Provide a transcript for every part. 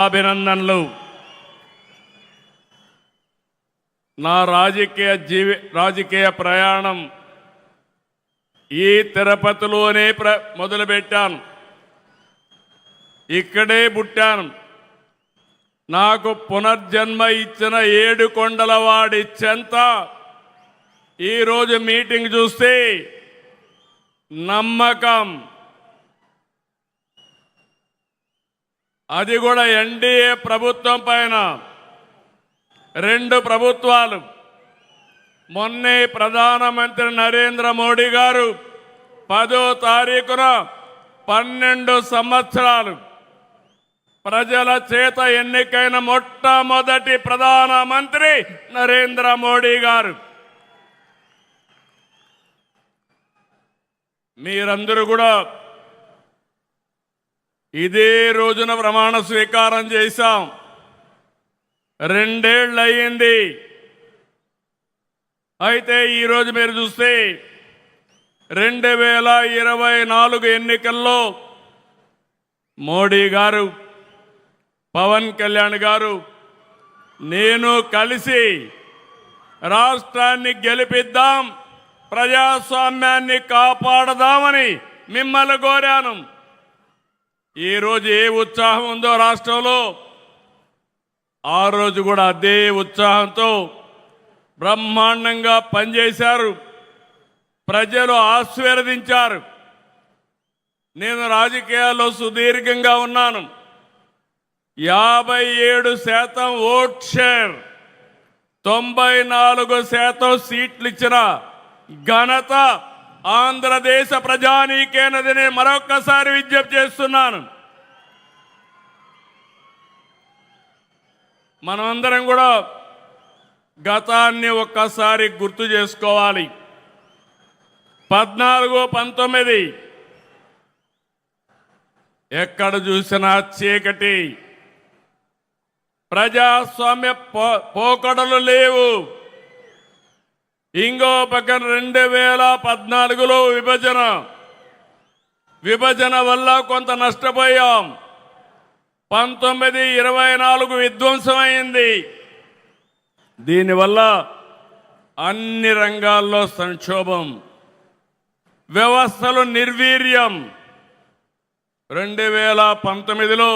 అభినందనలు. నా రాజకీయ ప్రయాణం ఈ తిరుపతిలోనే మొదలుపెట్టాను. ఇక్కడే పుట్టాను. నాకు పునర్జన్మ ఇచ్చిన ఏడుకొండలవాడి చెంత ఈరోజు మీటింగ్ చూస్తే నమ్మకం. అది కూడా ఎన్డీఏ ప్రభుత్వం పైన. 2 ప్రభుత్వాలు. మొన్నే ప్రధానమంత్రి నరేంద్ర మోడీ గారు 10వ తారీఖున 12 సంవత్సరాలు ప్రజల చేత ఎన్నికైన మొట్టమొదటి ప్రధానమంత్రి నరేంద్ర మోడీ గారు. మీరందరూ కూడా ఇదే రోజున ప్రమాణ స్వీకారం చేశాం. 2 ఏళ్ళు అయ్యింది. అయితే ఈరోజు మీరు చూస్తే 2024 ఎన్నికల్లో మోడీ గారు, పవన్ కళ్యాణ్ గారు, నేను కలిసి రాష్ట్రాన్ని గెలిపిద్దాం, ప్రజాస్వామ్యాన్ని కాపాడదామని మిమ్మల్ని కోరాను. ఈరోజు ఏ ఉత్సాహం ఉందో రాష్ట్రంలో, ఆ రోజు కూడా అదే ఉత్సాహంతో బ్రహ్మాండంగా పనిచేశారు. ప్రజలు ఆశీర్వదించారు. నేను రాజకీయాల్లో సుదీర్ఘంగా ఉన్నాను. 57% ఓట్ షేర్, 94% సీట్లు ఇచ్చిన ఘనత ఆంధ్రదేశ ప్రజానీకేనదని మరొక్కసారి విజ్ఞప్తి చేస్తున్నాను. మనమందరం కూడా గతాన్ని ఒక్కసారి గుర్తు చేసుకోవాలి. 14-19 ఎక్కడ చూసినా చీకటి, ప్రజాస్వామ్య పోకడలు లేవు. ఇంకో పక్కన 2014లో విభజన వల్ల కొంత నష్టపోయాం. 19-24 విధ్వంసమైంది. దీనివల్ల అన్ని రంగాల్లో సంక్షోభం, వ్యవస్థలు నిర్వీర్యం. 2019లో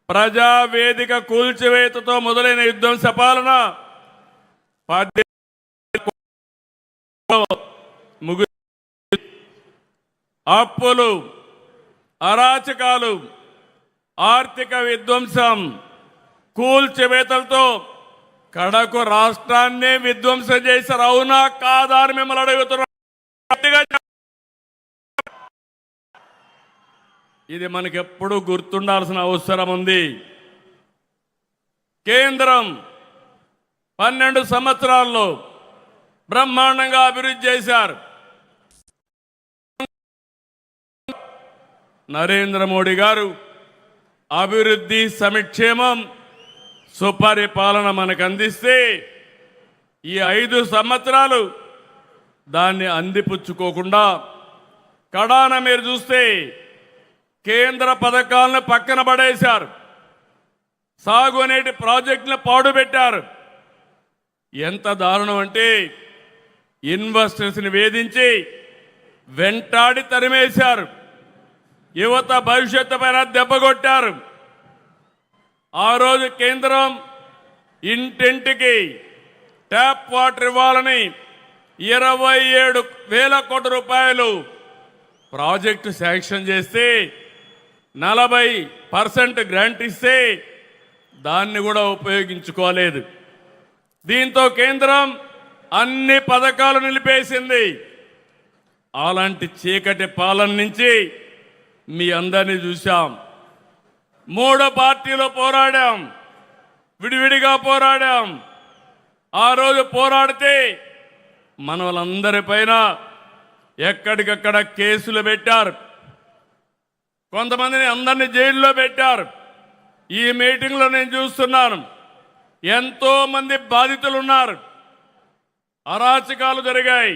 ప్రజావేదిక కూల్చివేతతో మొదలైన విధ్వంస పాలన అప్పులు, అరాచకాలు, ఆర్థిక విధ్వంసం, కూల్చివేతలతో కడకు రాష్ట్రాన్నే విధ్వంసం చేశారు. అవునా కాదా అని మిమ్మల్ని అడుగుతున్నా. ఇది మనకెప్పుడు గుర్తుండాల్సిన అవసరం ఉంది. కేంద్రం 12 సంవత్సరాల్లో బ్రహ్మాండంగా అభివృద్ధి చేశారు. నరేంద్ర మోడీ గారు అభివృద్ధి, సంక్షేమం, సుపరిపాలన మనకు అందిస్తే ఈ 5 సంవత్సరాలు దాన్ని అందిపుచ్చుకోకుండా కడాన మీరు చూస్తే కేంద్ర పథకాలను పక్కన పడేశారు. సాగునీటి ప్రాజెక్టులను పాడుపెట్టారు. ఎంత దారుణం అంటే ఇన్వెస్టర్స్ని వేధించి వెంటాడి తరిమేశారు. యువత భవిష్యత్తు పైన దెబ్బకొట్టారు. ఆ రోజు కేంద్రం ఇంటింటికి ట్యాప్ వాటర్ ఇవ్వాలని 27,000 కోట్ల రూపాయలు ప్రాజెక్టు శాంక్షన్ చేస్తే 40% గ్రాంట్ ఇస్తే దాన్ని కూడా ఉపయోగించుకోలేదు. దీంతో కేంద్రం అన్ని పథకాలు నిలిపేసింది. అలాంటి చీకటి పాలన నుంచి మీ అందరినీ చూశాం. 3 పార్టీలు పోరాడాం, విడివిడిగా పోరాడాం. ఆ రోజు పోరాడితే మన వాళ్ళందరిపైన ఎక్కడికక్కడ కేసులు పెట్టారు. కొంతమందిని అందరినీ జైల్లో పెట్టారు. ఈ మీటింగ్లో నేను చూస్తున్నాను, ఎంతో మంది బాధితులు ఉన్నారు. అరాచకాలు జరిగాయి.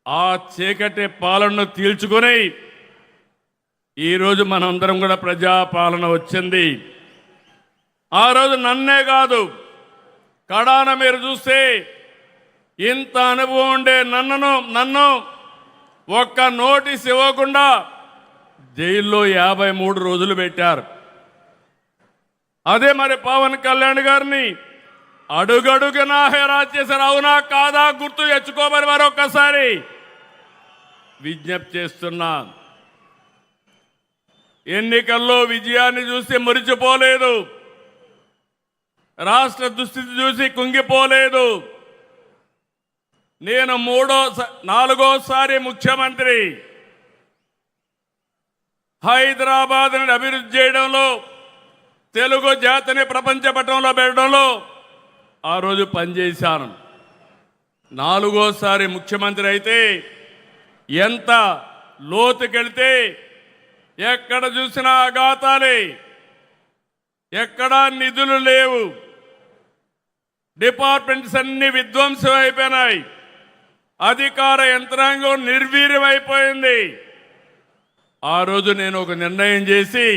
ఆ చీకటి పాలనను తీల్చుకొని ఈరోజు మనందరం కూడా ప్రజాపాలన వచ్చింది. ఆ రోజు నన్నే కాదు, కడాన మీరు చూస్తే ఇంత అనుభవం ఉండే నన్ను ఒక్క నోటీస్ ఇవ్వకుండా జైల్లో 53 రోజులు పెట్టారు. అదే మరి పవన్ కళ్యాణ్ గారిని అడుగడుగునా హెరాస్ చేశారు. అవునా కాదా గుర్తు తెచ్చుకోమని మరొక్కసారి విజ్ఞప్తి చేస్తున్నా. ఎన్నికల్లో విజయాన్ని చూసి మురిచిపోలేదు, రాష్ట్ర దుస్థితి చూసి కుంగిపోలేదు. నేను 4వ ముఖ్యమంత్రి. హైదరాబాద్ని అభివృద్ధి చేయడంలో, తెలుగు జాతిని ప్రపంచ పటంలో పెట్టడంలో ఆ రోజు పనిచేశాను. 4వ ముఖ్యమంత్రి అయితే ఎంత లోతుకెళ్తే ఎక్కడ చూసినా అఘాతాలే, ఎక్కడా నిధులు లేవు, డిపార్ట్మెంట్స్ అన్ని విధ్వంసం అయిపోయినాయి, అధికార యంత్రాంగం నిర్వీర్యమైపోయింది. ఆ రోజు నేను ఒక నిర్ణయం చేసి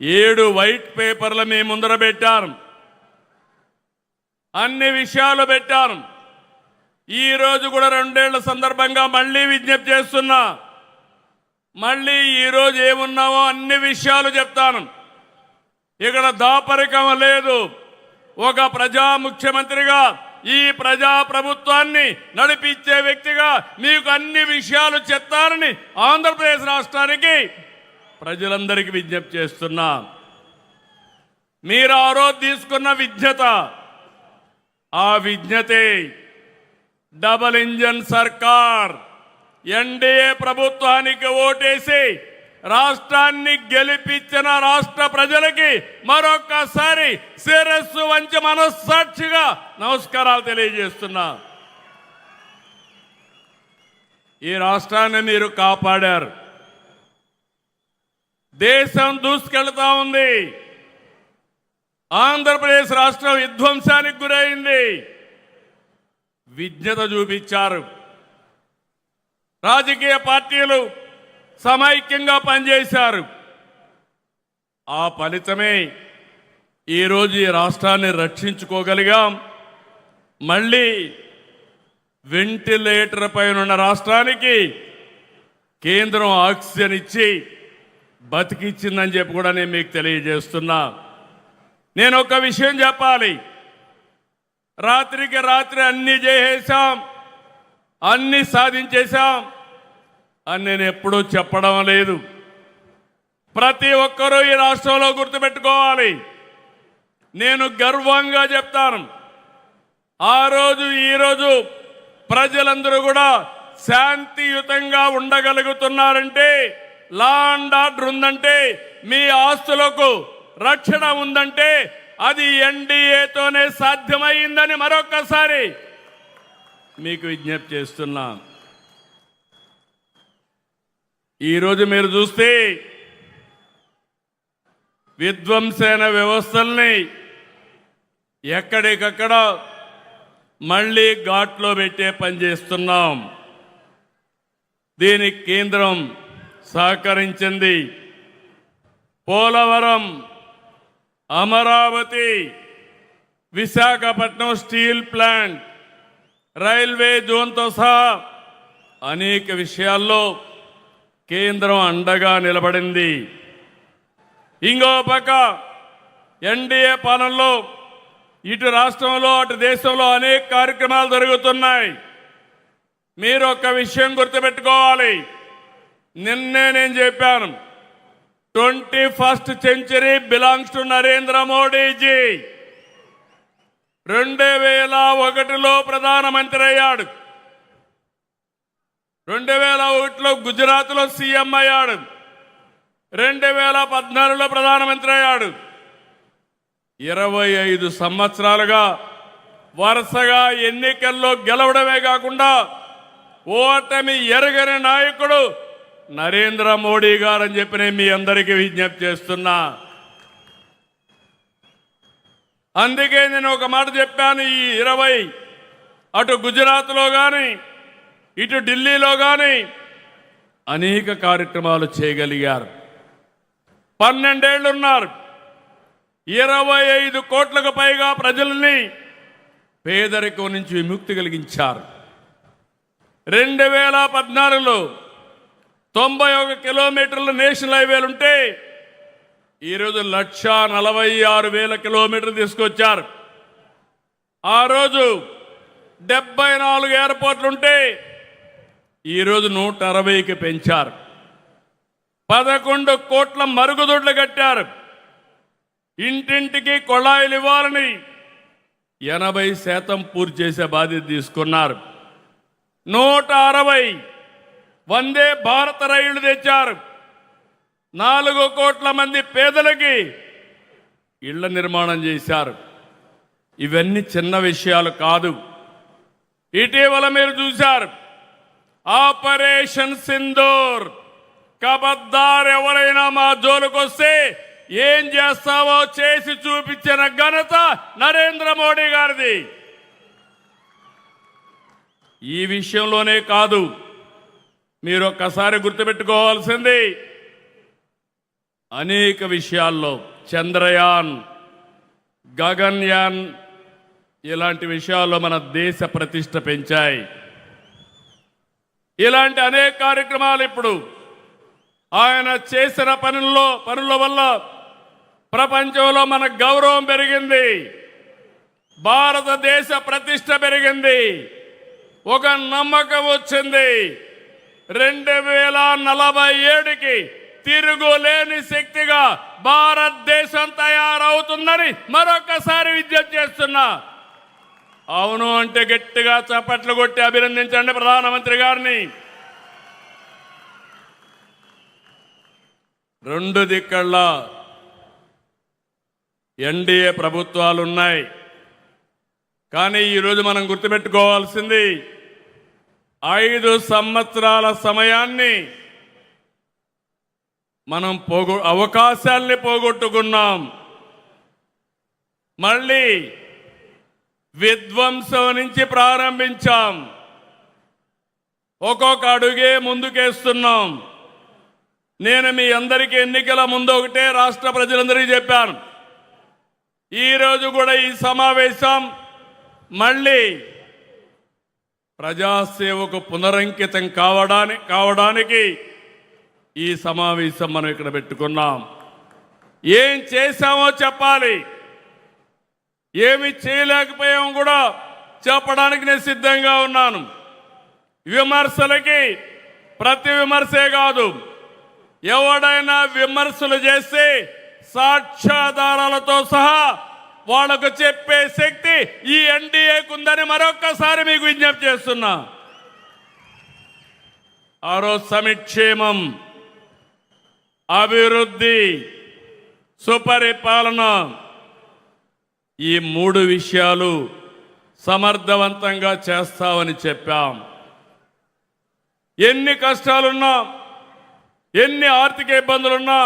7 వైట్ పేపర్లు మీ ముందర పెట్టాను, అన్ని విషయాలు పెట్టాను. ఈ రోజు కూడా 2 ఏళ్ల సందర్భంగా మళ్ళీ విజ్ఞప్తి చేస్తున్నా. మళ్ళీ ఈరోజు ఏమున్నామో అన్ని విషయాలు చెప్తాను. ఇక్కడ దాపరికం లేదు. ఒక ప్రజా ముఖ్యమంత్రిగా, ఈ ప్రజా ప్రభుత్వాన్ని నడిపించే వ్యక్తిగా మీకు అన్ని విషయాలు చెప్తానని ఆంధ్రప్రదేశ్ రాష్ట్రానికి ప్రజలందరికీ విజ్ఞప్తి చేస్తున్నా. మీరు ఆ రోజు తీసుకున్న విజ్ఞత, ఆ విజ్ఞతే డబల్ ఇంజన్ సర్కార్ ఎన్డీఏ ప్రభుత్వానికి ఓటేసి రాష్ట్రాన్ని గెలిపించిన రాష్ట్ర ప్రజలకి మరొక్కసారి శిరస్సు వంచి మనస్సాక్షిగా నమస్కారాలు తెలియజేస్తున్నా. ఈ రాష్ట్రాన్ని మీరు కాపాడారు. దేశం దూసుకెళ్తా ఉంది. ఆంధ్రప్రదేశ్ రాష్ట్రం విధ్వంసానికి గురైంది. విజ్ఞత చూపించారు. రాజకీయ పార్టీలు సమైక్యంగా పనిచేశారు. ఆ ఫలితమే ఈరోజు ఈ రాష్ట్రాన్ని రక్షించుకోగలిగాం. మళ్ళీ వెంటిలేటర్ పైన ఉన్న రాష్ట్రానికి కేంద్రం ఆక్సిజన్ ఇచ్చి బతికిచ్చిందని చెప్పి కూడా నేను మీకు తెలియజేస్తున్నా. నేను ఒక విషయం చెప్పాలి. రాత్రికి రాత్రి అన్ని చేసేసాం, అన్ని సాధించేశాం అని నేను ఎప్పుడూ చెప్పడం లేదు. ప్రతి ఒక్కరూ ఈ రాష్ట్రంలో గుర్తుపెట్టుకోవాలి. నేను గర్వంగా చెప్తాను, ఆ రోజు ఈరోజు ప్రజలందరూ కూడా శాంతియుతంగా ఉండగలుగుతున్నారంటే, లా అండ్ ఆర్డర్ ఉందంటే, మీ ఆస్తులకు రక్షణ ఉందంటే అది ఎన్డీఏతోనే సాధ్యమైందని మరొకసారి మీకు విజ్ఞప్తి చేస్తున్నా. ఈరోజు మీరు చూస్తే విధ్వంసైన వ్యవస్థల్ని ఎక్కడికక్కడ మళ్ళీ ఘాట్లో పెట్టే పని చేస్తున్నాం. దీనికి కేంద్రం సహకరించింది. Polavaram, Amaravati, Visakhapatnam steel plant, railway జోన్తో సహా అనేక విషయాల్లో కేంద్రం అండగా నిలబడింది. ఇంకో పక్క ఎన్డీఏ పాలనలో ఇటు రాష్ట్రంలో అటు దేశంలో అనేక కార్యక్రమాలు జరుగుతున్నాయి. మీరు ఒక విషయం గుర్తుపెట్టుకోవాలి. నిన్నే నేను చెప్పాను, 21st century belongs to Narendra Modiji. 2001లో ప్రధానమంత్రి అయ్యాడు, 2001లో గుజరాత్లో సీఎం అయ్యాడు, 2014లో ప్రధానమంత్రి అయ్యాడు. 25 సంవత్సరాలుగా వరుసగా ఎన్నికల్లో గెలవడమే కాకుండా ఓటమి ఎరగని నాయకుడు నరేంద్ర మోడీ గారు అని చెప్పి నేను మీ అందరికీ విజ్ఞప్తి చేస్తున్నా. అందుకే నేను ఒక మాట చెప్పాను, ఈ 20 అటు గుజరాత్లో కానీ ఇటు ఢిల్లీలో కానీ అనేక కార్యక్రమాలు చేయగలిగారు. 12 ఏళ్ళు ఉన్నారు. 25 కోట్లకు పైగా ప్రజల్ని పేదరికం నుంచి విముక్తి కలిగించారు. 2014లో 91 కిలోమీటర్ల నేషనల్ హైవేలుంటే ఈరోజు 1,46,000 కిలోమీటర్లు తీసుకొచ్చారు. ఆ రోజు 74 ఎయిర్పోర్ట్లుంటే ఈరోజు 160కి పెంచారు. 11 కోట్ల మరుగుదొడ్లు కట్టారు. ఇంటింటికి కొళాయిలు ఇవ్వాలని 80% పూర్తి చేసే బాధ్యత తీసుకున్నారు. 160 వందే భారత రైళ్లు తెచ్చారు. 4 కోట్ల మంది పేదలకి ఇళ్ల నిర్మాణం చేశారు. ఇవన్నీ చిన్న విషయాలు కాదు. ఇటీవల మీరు చూశారు ఆపరేషన్ సింధూర్. కబద్దార్ ఎవరైనా మా జోలుకొస్తే ఏం చేస్తావో చేసి చూపించిన ఘనత నరేంద్ర మోడీ గారిది. ఈ విషయంలోనే కాదు, మీరు ఒక్కసారి గుర్తుపెట్టుకోవాల్సింది అనేక విషయాల్లో చంద్రయాన్, గగన్యాన్ ఇలాంటి విషయాల్లో మన దేశ ప్రతిష్ట పెంచాయి. ఇలాంటి అనేక కార్యక్రమాలు ఇప్పుడు ఆయన చేసిన పనుల వల్ల ప్రపంచంలో మన గౌరవం పెరిగింది, భారతదేశ ప్రతిష్ట పెరిగింది, ఒక నమ్మకం వచ్చింది. 2047కి తిరుగులేని శక్తిగా భారతదేశం తయారవుతుందని మరొకసారి విజ్ఞప్తి చేస్తున్నా. అవును అంటే గట్టిగా చప్పట్లు కొట్టి అభినందించండి ప్రధానమంత్రి గారిని. 2 దిక్కళ్ళ ఎన్డీఏ ప్రభుత్వాలు ఉన్నాయి. కానీ ఈరోజు మనం గుర్తుపెట్టుకోవాల్సింది 5 సంవత్సరాల సమయాన్ని మనం అవకాశాల్ని పోగొట్టుకున్నాం. మళ్ళీ విధ్వంసం నుంచి ప్రారంభించాం. ఒక్కొక్క అడుగే ముందుకేస్తున్నాం. నేను మీ అందరికీ ఎన్నికల ముందు ఒకటే రాష్ట్ర ప్రజలందరికీ చెప్పాను. ఈరోజు కూడా ఈ సమావేశం మళ్ళీ ప్రజాసేవకు పునరంకితం కావడానికి ఈ సమావేశం మనం ఇక్కడ పెట్టుకున్నాం. ఏం చేశామో చెప్పాలి, ఏమి చేయలేకపోయామో కూడా చెప్పడానికి నేను సిద్ధంగా ఉన్నాను. విమర్శలకి ప్రతి విమర్శే కాదు, ఎవడైనా విమర్శలు చేస్తే సాక్ష్యాధారాలతో సహా వాళ్ళకు చెప్పే శక్తి ఈ ఎన్డీఏకు ఉందని మరొక్కసారి మీకు విజ్ఞప్తి చేస్తున్నా. ఆ రోజు సంక్షేమం, అభివృద్ధి, సుపరిపాలన ఈ 3 విషయాలు సమర్థవంతంగా చేస్తామని చెప్పాం. ఎన్ని కష్టాలున్నా, ఎన్ని ఆర్థిక ఇబ్బందులున్నా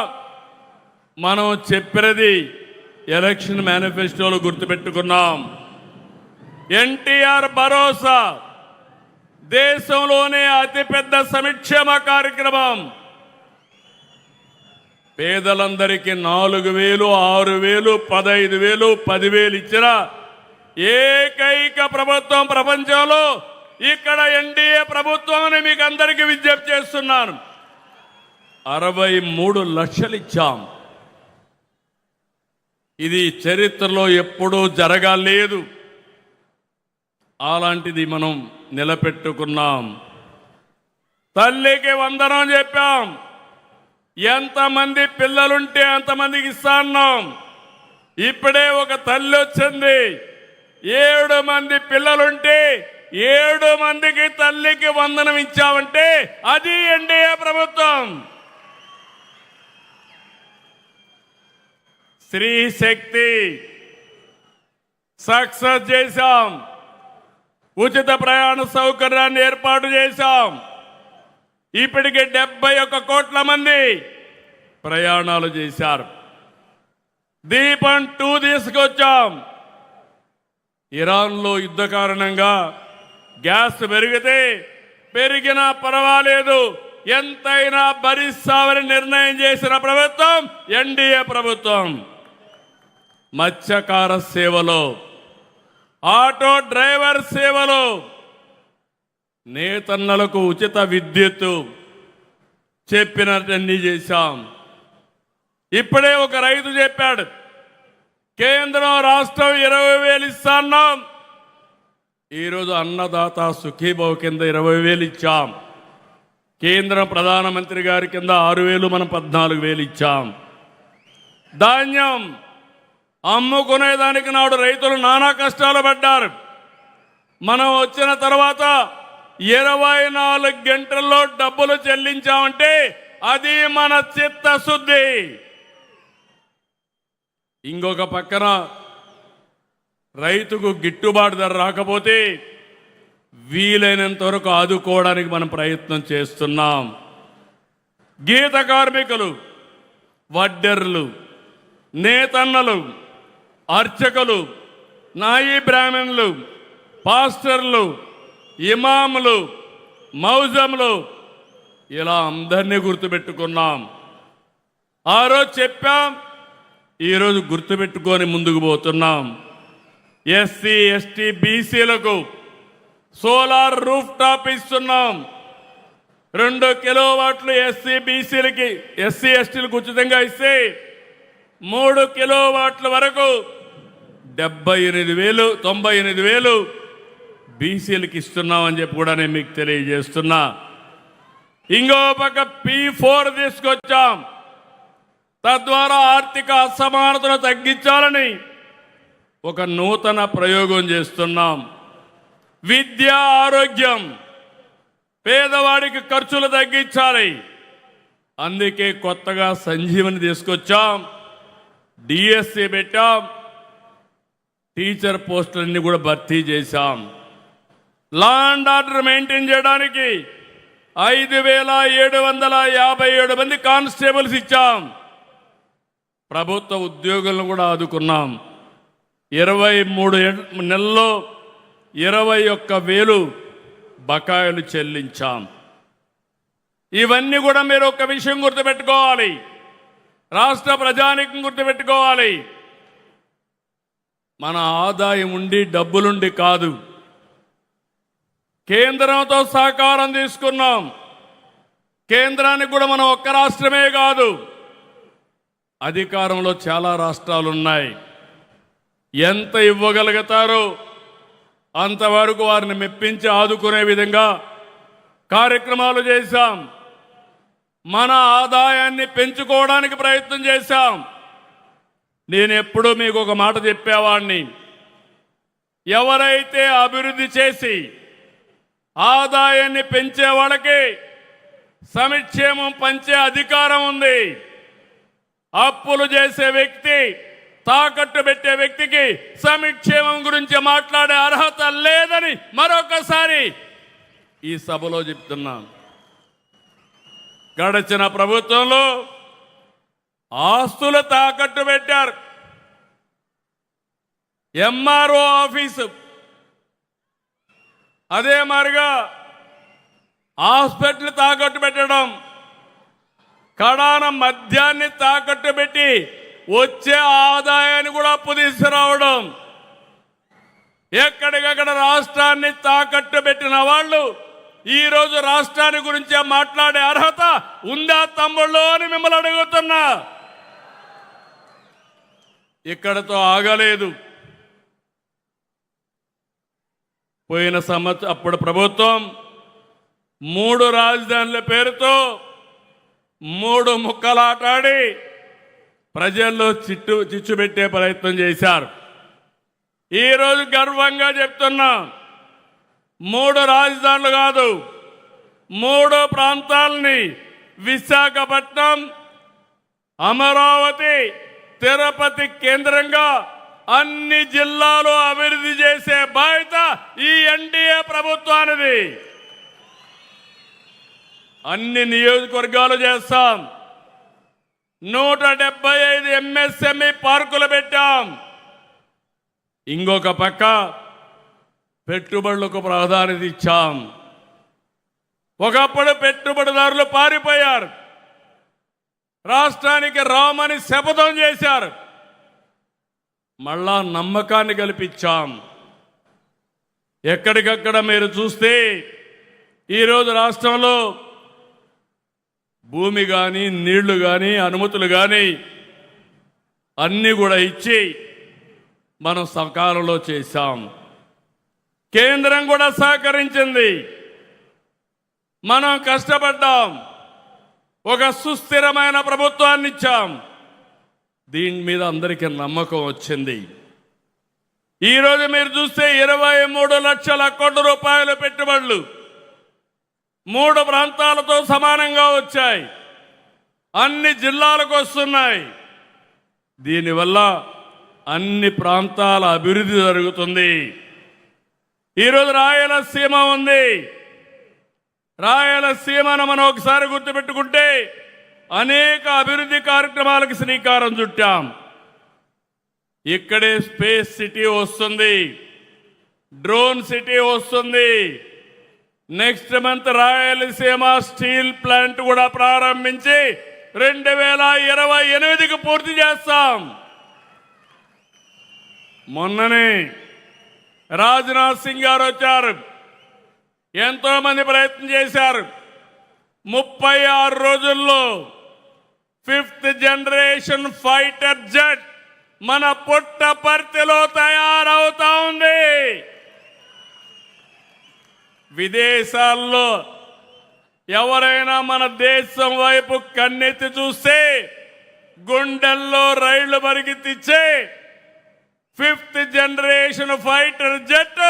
మనం చెప్పినది ఎలక్షన్ మేనిఫెస్టోలో గుర్తుపెట్టుకున్నాం. ఎన్టీఆర్ భరోసా దేశంలోనే అతిపెద్ద సంక్షేమ కార్యక్రమం. పేదలందరికీ 4,000, 6,000, 15,000, 10,000 ఇచ్చిన ఏకైక ప్రభుత్వం ప్రపంచంలో ఇక్కడ ఎన్డీఏ ప్రభుత్వం అని మీకు అందరికీ విజ్ఞప్తి చేస్తున్నాను. 63 లక్షలు ఇచ్చాం. ఇది చరిత్రలో ఎప్పుడూ జరగలేదు. అలాంటిది మనం నిలబెట్టుకున్నాం. తల్లికి వందనం చెప్పాం. ఎంతమంది పిల్లలుంటే అంతమందికి ఇస్తాన్నాం. ఇప్పుడే ఒక తల్లి వచ్చింది, 7 మంది పిల్లలుంటే 7 మందికి తల్లికి వందనం ఇచ్చామంటే అది ఎన్డీఏ ప్రభుత్వం. స్త్రీ శక్తి సక్సెస్ చేశాం. ఉచిత ప్రయాణ సౌకర్యాన్ని ఏర్పాటు చేశాం. ఇప్పటికే 71 కోట్ల మంది ప్రయాణాలు చేశారు. దీపం 2 తీసుకొచ్చాం. ఇరాన్లో యుద్ధ కారణంగా గ్యాస్ పెరిగినా పర్వాలేదు, ఎంతైనా భరిస్తామని నిర్ణయం చేసిన ప్రభుత్వం ఎన్డీఏ ప్రభుత్వం. మత్స్యకార సేవలో, ఆటో డ్రైవర్ సేవలో, నేతన్నలకు ఉచిత విద్యుత్తు చెప్పినట్టన్నీ చేశాం. ఇప్పుడే ఒక రైతు చెప్పాడు, కేంద్రం రాష్ట్రం 20,000 ఇస్తాన్నాం. ఈరోజు అన్నదాత సుఖీభావ కింద 20,000 ఇచ్చాం. కేంద్రం ప్రధానమంత్రి గారి కింద 6,000, మనం 14,000 ఇచ్చాం. ధాన్యం అమ్ముకునేదానికి నాడు రైతులు నానా కష్టాలు పడ్డారు. మనం వచ్చిన తర్వాత 24 గంటల్లో డబ్బులు చెల్లించామంటే అది మన చిత్తశుద్ధి. ఇంకొక పక్కన రైతుకు గిట్టుబాటు ధర రాకపోతే వీలైనంత వరకు ఆదుకోవడానికి మనం ప్రయత్నం చేస్తున్నాం. గీత కార్మికులు, వడ్డెర్లు, నేతన్నలు, అర్చకులు, నాయీ బ్రాహ్మణులు, పాస్టర్లు, ఇమాములు, మౌజములు, ఇలా అందరినీ గుర్తుపెట్టుకున్నాం. ఆ రోజు చెప్పాం, ఈరోజు గుర్తుపెట్టుకొని ముందుకు పోతున్నాం. ఎస్సీ, ఎస్టీ, బీసీలకు సోలార్ రూఫ్ టాప్ ఇస్తున్నాం. 2 కిలోవాట్లు ఎస్సీ బీసీలకి, ఎస్సీ ఎస్టీలకు ఉచితంగా ఇస్తే 3 కిలోవాట్ల వరకు 78,000, 98,000 బీసీలకు ఇస్తున్నామని చెప్పి కూడా నేను మీకు తెలియజేస్తున్నా. ఇంకో పక్క P4 తీసుకొచ్చాం. తద్వారా ఆర్థిక అసమానతను తగ్గించాలని ఒక నూతన ప్రయోగం చేస్తున్నాం. విద్య, ఆరోగ్యం, పేదవాడికి ఖర్చులు తగ్గించాలి. అందుకే కొత్తగా సంజీవని తీసుకొచ్చాం, డిఎస్సి పెట్టాం, టీచర్ పోస్టులన్నీ కూడా భర్తీ చేశాం. లా అండ్ ఆర్డర్ మెయింటైన్ చేయడానికి 5,757 మంది కానిస్టేబుల్స్ ఇచ్చాం. ప్రభుత్వ ఉద్యోగులను కూడా ఆదుకున్నాం. 23 నెలల్లో 21,000 బకాయిలు చెల్లించాం. ఇవన్నీ కూడా మీరు ఒక విషయం గుర్తుపెట్టుకోవాలి, రాష్ట్ర ప్రజానీకం గుర్తుపెట్టుకోవాలి. మన ఆదాయం ఉండి డబ్బులుండి కాదు, కేంద్రంతో సహకారం తీసుకున్నాం. కేంద్రానికి కూడా మనం ఒక్క రాష్ట్రమే కాదు, అధికారంలో చాలా రాష్ట్రాలు ఉన్నాయి. ఎంత ఇవ్వగలుగుతారో అంతవరకు వారిని మెప్పించి ఆదుకునే విధంగా కార్యక్రమాలు చేశాం. మన ఆదాయాన్ని పెంచుకోవడానికి ప్రయత్నం చేశాం. నేను ఎప్పుడూ మీకు ఒక మాట చెప్పేవాడిని, ఎవరైతే అభివృద్ధి చేసి ఆదాయాన్ని పెంచే వాళ్ళకి సంక్షేమం పంచే అధికారం ఉంది. అప్పులు చేసే వ్యక్తి, తాకట్టు పెట్టే వ్యక్తికి సంక్షేమం గురించి మాట్లాడే అర్హత లేదని మరొకసారి ఈ సభలో చెప్తున్నాను. గడిచిన ప్రభుత్వంలో ఆస్తులు తాకట్టు పెట్టారు. ఎంఆర్ఓ ఆఫీసు, అదే మాదిరిగా హాస్పిటల్ తాకట్టు పెట్టడం, కడాన మద్యాన్ని తాకట్టు పెట్టి వచ్చే ఆదాయాన్ని కూడా అప్పు తీసుకురావడం, ఎక్కడికక్కడ రాష్ట్రాన్ని తాకట్టు పెట్టిన వాళ్ళు ఈరోజు రాష్ట్రాన్ని గురించి మాట్లాడే అర్హత ఉందా తమ్ముళ్ళు అని మిమ్మల్ని అడుగుతున్నా. ఇక్కడతో ఆగలేదు. పోయిన సంవత్సరం అప్పుడు ప్రభుత్వం 3 రాజధానుల పేరుతో 3 ముక్కలాటాడి ప్రజల్లో చిచ్చు పెట్టే ప్రయత్నం చేశారు. ఈరోజు గర్వంగా చెప్తున్నా, 3 రాజధానులు కాదు, 3 ప్రాంతాలని విశాఖపట్నం, అమరావతి, తిరుపతి కేంద్రంగా అన్ని జిల్లాలు అభివృద్ధి చేసే బాధ్యత ఈ ఎన్డీఏ ప్రభుత్వానిది. అన్ని నియోజకవర్గాలు చేస్తాం. 175 ఎంఎస్ఎంఈ పార్కులు పెట్టాం. ఇంకొక పక్క పెట్టుబడులకు ప్రాధాన్యత ఇచ్చాం. ఒకప్పుడు పెట్టుబడిదారులు పారిపోయారు, రాష్ట్రానికి రామని శపథం చేశారు. మళ్ళా నమ్మకాన్ని కల్పించాం. ఎక్కడికక్కడ మీరు చూస్తే ఈరోజు రాష్ట్రంలో భూమి కానీ నీళ్లు కానీ అనుమతులు కానీ అన్నీ కూడా ఇచ్చి మనం సకాలంలో చేశాం. కేంద్రం కూడా సహకరించింది. మనం కష్టపడ్డాం. ఒక సుస్థిరమైన ప్రభుత్వాన్ని ఇచ్చాం. దీని మీద అందరికీ నమ్మకం వచ్చింది. ఈరోజు మీరు చూస్తే 23 లక్షల కోట్ల రూపాయల పెట్టుబడులు 3 ప్రాంతాలతో సమానంగా వచ్చాయి. అన్ని జిల్లాలకు వస్తున్నాయి. దీనివల్ల అన్ని ప్రాంతాల అభివృద్ధి జరుగుతుంది. ఈరోజు రాయలసీమ ఉంది. రాయలసీమను మనం ఒకసారి గుర్తుపెట్టుకుంటే అనేక అభివృద్ధి కార్యక్రమాలకు శ్రీకారం చుట్టాం. ఇక్కడే స్పేస్ సిటీ వస్తుంది, డ్రోన్ సిటీ వస్తుంది. Next month Rayalaseema steel plant కూడా ప్రారంభించి 2028కి పూర్తి చేస్తాం. మొన్ననే రాజ్నాథ్ సింగ్ గారు వచ్చారు. ఎంతో మంది ప్రయత్నం చేశారు. 36 రోజుల్లో 5th జనరేషన్ ఫైటర్ జెట్ మన పుట్టపర్తిలో తయారవుతా ఉంది. విదేశాల్లో ఎవరైనా మన దేశం వైపు కన్నెత్తి చూస్తే గుండెల్లో రైళ్లు పరిగెత్తిచ్చే 5th generation fighter jet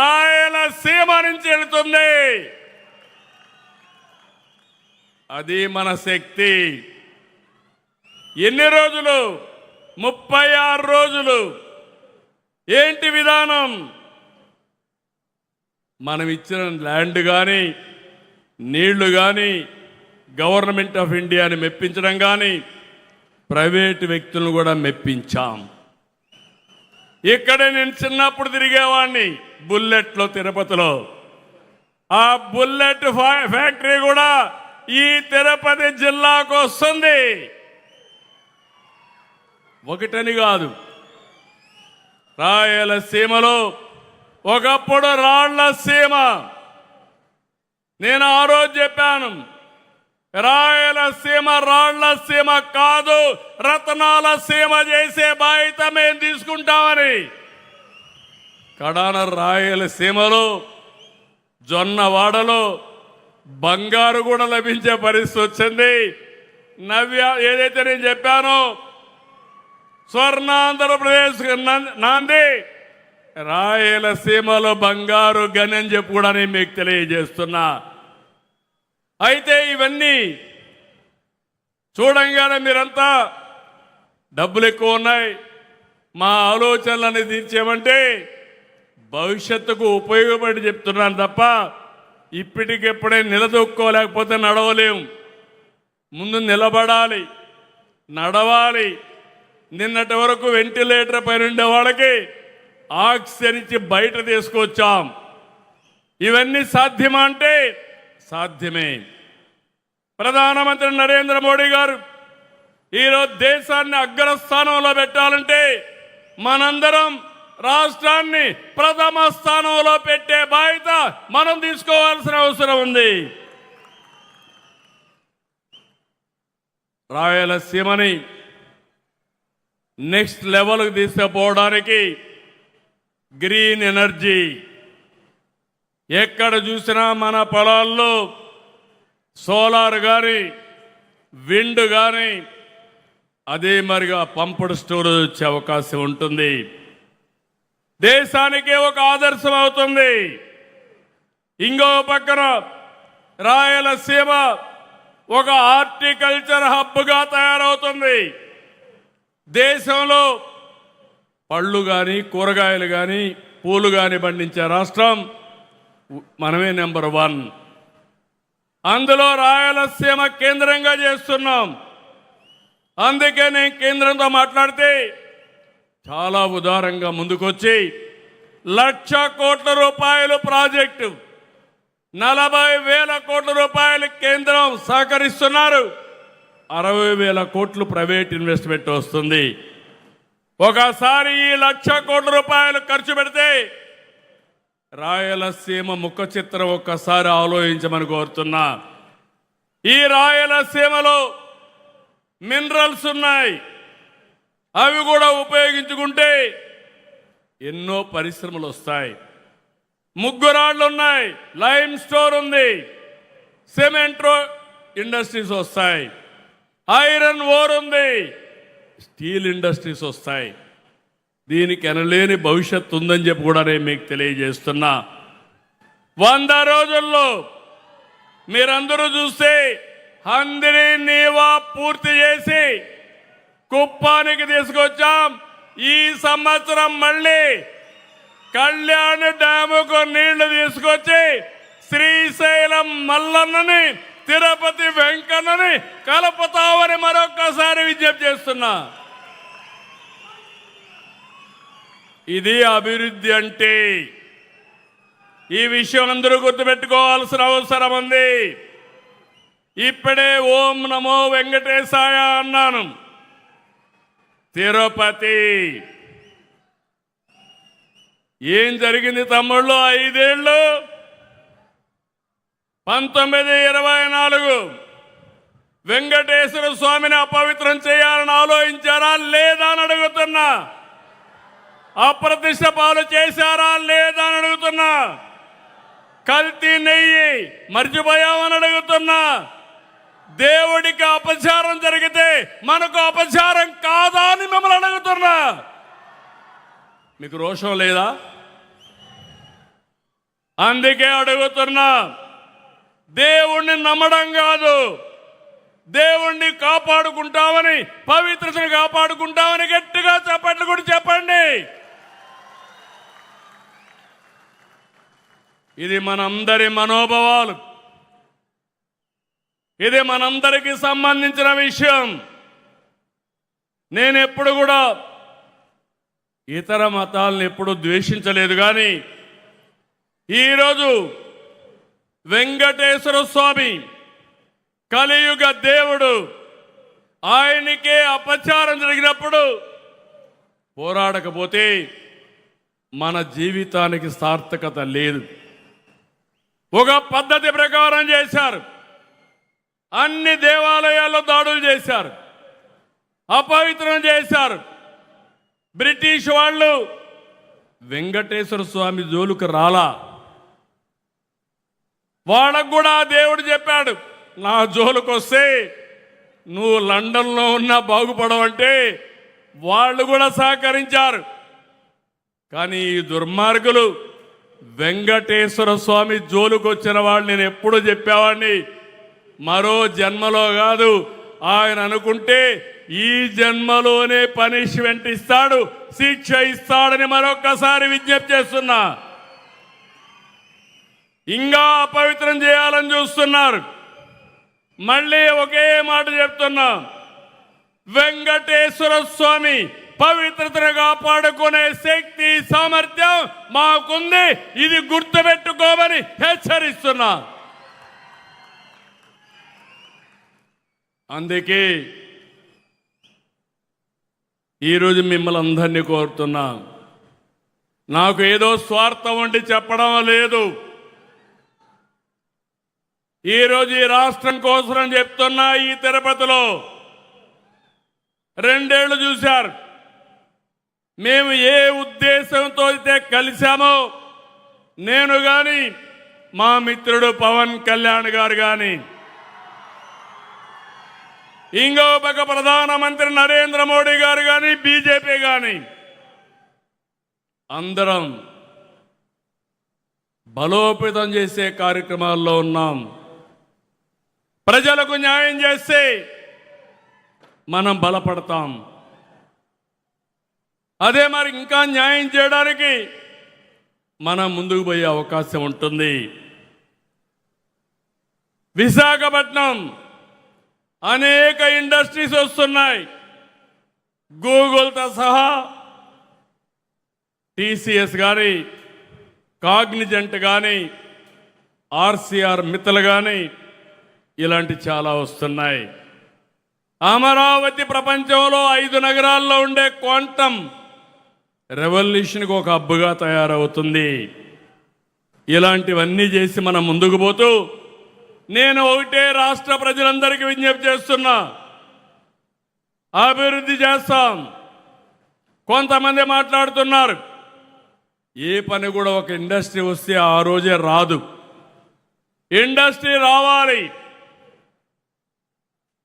Rayalaseema నుంచి వెళుతుంది. అది మన శక్తి. ఎన్ని రోజులు? 36 రోజులు. ఏంటి విధానం? మనం ఇచ్చిన ల్యాండ్ కానీ నీళ్లు కానీ గవర్నమెంట్ ఆఫ్ ఇండియాని మెప్పించడం కానీ ప్రైవేటు వ్యక్తులను కూడా మెప్పించాం. ఇక్కడే నేను చిన్నప్పుడు తిరిగేవాడిని బుల్లెట్లో తిరుపతిలో. ఆ బుల్లెట్ ఫ్యాక్టరీ కూడా ఈ తిరుపతి జిల్లాకు వస్తుంది. ఒకటని కాదు, రాయలసీమలో ఒకప్పుడు రాళ్ల సీమ. నేను ఆ రోజు చెప్పాను, రాయలసీమ రాళ్ల సీమ కాదు, రత్నాల సీమ చేసే బాధ్యత మేము తీసుకుంటామని. కడాన రాయలసీమలో జొన్నవాడలో బంగారు కూడా లభించే పరిస్థితి వచ్చింది. నవ్య ఏదైతే నేను చెప్పానో స్వర్ణాంధ్రప్రదేశ్ నాంది రాయలసీమలో బంగారు గని అని చెప్పి కూడా నేను మీకు తెలియజేస్తున్నా. అయితే ఇవన్నీ చూడంగానే మీరంతా డబ్బులు ఎక్కువ ఉన్నాయి, మా ఆలోచనలని తీర్చేమంటే భవిష్యత్తుకు ఉపయోగపడి చెప్తున్నాను తప్ప ఇప్పటికెప్పుడే నిలదొక్కోలేకపోతే నడవలేము. ముందు నిలబడాలి, నడవాలి. నిన్నటి వరకు వెంటిలేటర్ పైన ఉండే వాళ్ళకి ఆక్సిజన్ ఇచ్చి బయట తీసుకొచ్చాం. ఇవన్నీ సాధ్యమా అంటే సాధ్యమే. ప్రధానమంత్రి నరేంద్ర మోడీ గారు ఈరోజు దేశాన్ని అగ్రస్థానంలో పెట్టాలంటే మనందరం రాష్ట్రాన్ని ప్రథమ స్థానంలో పెట్టే బాధ్యత మనం తీసుకోవాల్సిన అవసరం ఉంది. రాయలసీమని నెక్స్ట్ లెవెల్కి తీసుకుపోవడానికి గ్రీన్ ఎనర్జీ ఎక్కడ చూసినా మన పొలాల్లో సోలార్ కానీ విండ్ కానీ అదే మరిగా పంపుడు స్టోరేజ్ వచ్చే అవకాశం ఉంటుంది. దేశానికే ఒక ఆదర్శం అవుతుంది. ఇంకో పక్కన రాయలసీమ ఒక హార్టికల్చర్ హబ్గా తయారవుతుంది. దేశంలో పళ్ళు కానీ కూరగాయలు కానీ పూలు కానీ పండించే రాష్ట్రం మనమే నెంబర్ 1. అందులో రాయలసీమ కేంద్రంగా చేస్తున్నాం. అందుకే నేను కేంద్రంతో మాట్లాడితే చాలా ఉదారంగా ముందుకొచ్చి 1,00,000 కోట్ల రూపాయలు ప్రాజెక్టు, 40,000 కోట్ల రూపాయలు కేంద్రం సహకరిస్తున్నారు. 60,000 కోట్లు ప్రైవేట్ ఇన్వెస్ట్మెంట్ వస్తుంది. ఒకసారి ఈ 1,00,000 కోట్ల రూపాయలు ఖర్చు పెడితే రాయలసీమ ముఖ చిత్రం ఒక్కసారి ఆలోచించమని కోరుతున్నా. ఈ రాయలసీమలో మినరల్స్ ఉన్నాయి, అవి కూడా ఉపయోగించుకుంటే ఎన్నో పరిశ్రమలు వస్తాయి. ముగ్గురాళ్ళు ఉన్నాయి, లైమ్ స్టోర్ ఉంది, సిమెంట్ ఇండస్ట్రీస్ వస్తాయి, ఐరన్ ఓర్ ఉంది, స్టీల్ ఇండస్ట్రీస్ వస్తాయి. దీనికి ఎనలేని భవిష్యత్తు ఉందని చెప్పి కూడా నేను మీకు తెలియజేస్తున్నా. 100 రోజుల్లో మీరందరూ చూస్తే హందిని నీవా పూర్తి చేసి కుప్పానికి తీసుకొచ్చాం. ఈ సంవత్సరం మళ్ళీ కళ్యాణ డ్యాముకు నీళ్లు తీసుకొచ్చి శ్రీశైలం మల్లన్నని తిరుపతి వెంకన్నని కలుపుతామని మరొక్కసారి విజ్ఞప్తి చేస్తున్నా. ఇది అభివృద్ధి అంటే. ఈ విషయం అందరూ గుర్తుపెట్టుకోవాల్సిన అవసరం ఉంది. ఇప్పుడే ఓం నమో వెంకటేశాయ అన్నాను. తిరుపతి ఏం జరిగింది తమ్ముళ్ళు? 5 ఏళ్ళు 1924 వెంకటేశ్వర స్వామిని అపవిత్రం చేయాలని ఆలోచించారా లేదా అని అడుగుతున్నా. అప్రతిష్ట పాలు చేశారా లేదా అని అడుగుతున్నా. కల్తీ నెయ్యి మర్చిపోయామని అడుగుతున్నా. దేవుడికి అపచారం జరిగితే మనకు అపచారం కాదా అని మిమ్మల్ని అడుగుతున్నా. మీకు రోషం లేదా? అందుకే అడుగుతున్నా. దేవుణ్ణి నమ్మడం కాదు, దేవుణ్ణి కాపాడుకుంటామని, పవిత్రతను కాపాడుకుంటామని గట్టిగా చప్పట్లు కూడా చెప్పండి. ఇది మనందరి మనోభావాలు, ఇది మనందరికీ సంబంధించిన విషయం. నేను ఎప్పుడు కూడా ఇతర మతాలను ఎప్పుడు ద్వేషించలేదు. కానీ ఈరోజు వెంకటేశ్వర స్వామి కలియుగ దేవుడు, ఆయనకే అపచారం జరిగినప్పుడు పోరాడకపోతే మన జీవితానికి సార్థకత లేదు. ఒక పద్ధతి ప్రకారం చేశారు. అన్ని దేవాలయాల్లో దాడులు చేశారు, అపవిత్రం చేశారు. బ్రిటిష్ వాళ్ళు వెంకటేశ్వర స్వామి జోలుకు రాలా. వాళ్ళకు కూడా దేవుడు చెప్పాడు, నా జోలుకు వస్తే నువ్వు లండన్లో ఉన్నా బాగుపడవంటే వాళ్ళు కూడా సహకరించారు. కానీ ఈ దుర్మార్గులు వెంకటేశ్వర స్వామి జోలుకు వచ్చిన వాళ్ళు నేను ఎప్పుడు చెప్పేవాడిని, మరో జన్మలో కాదు, ఆయన అనుకుంటే ఈ జన్మలోనే పనిష్మెంట్ ఇస్తాడు, శిక్ష ఇస్తాడని మరొక్కసారి విజ్ఞప్తి చేస్తున్నా. ఇంకా అపవిత్రం చేయాలని చూస్తున్నారు. మళ్ళీ ఒకే మాట చెప్తున్నా, వెంకటేశ్వర స్వామి పవిత్రతను కాపాడుకునే శక్తి సామర్థ్యం మాకుంది, ఇది గుర్తుపెట్టుకోమని హెచ్చరిస్తున్నా. అందుకే ఈరోజు మిమ్మల్ని అందరినీ కోరుతున్నా. నాకు ఏదో స్వార్థం ఉండి చెప్పడం లేదు. ఈరోజు ఈ రాష్ట్రం కోసం చెప్తున్నా. ఈ తిరుపతిలో 2 ఏళ్లు చూశారు. మేము ఏ ఉద్దేశంతో అయితే కలిశామో, నేను కానీ మా మిత్రుడు పవన్ కళ్యాణ్ గారు కానీ, ఇంకో పక్క ప్రధానమంత్రి నరేంద్ర మోడీ గారు కానీ, బీజేపీ కానీ, అందరం బలోపేతం చేసే కార్యక్రమాల్లో ఉన్నాం. ప్రజలకు న్యాయం చేస్తే మనం బలపడతాం. అదే మరి ఇంకా న్యాయం చేయడానికి మనం ముందుకు పోయే అవకాశం ఉంటుంది. విశాఖపట్నం అనేక ఇండస్ట్రీస్ వస్తున్నాయి. గూగుల్తో సహా టీసీఎస్ కానీ, కాగ్నిజెంట్ కానీ, ఆర్సీఆర్ మిత్తల్ కానీ, ఇలాంటి చాలా వస్తున్నాయి. అమరావతి ప్రపంచంలో 5 నగరాల్లో ఉండే క్వాంటం రెవల్యూషన్కి ఒక హబ్బుగా తయారవుతుంది. ఇలాంటివన్నీ చేసి మనం ముందుకు పోతూ నేను ఒకటే రాష్ట్ర ప్రజలందరికీ విజ్ఞప్తి చేస్తున్నా, అభివృద్ధి చేస్తాం. కొంతమంది మాట్లాడుతున్నారు, ఏ పని కూడా ఒక ఇండస్ట్రీ వస్తే ఆ రోజే రాదు. ఇండస్ట్రీ రావాలి,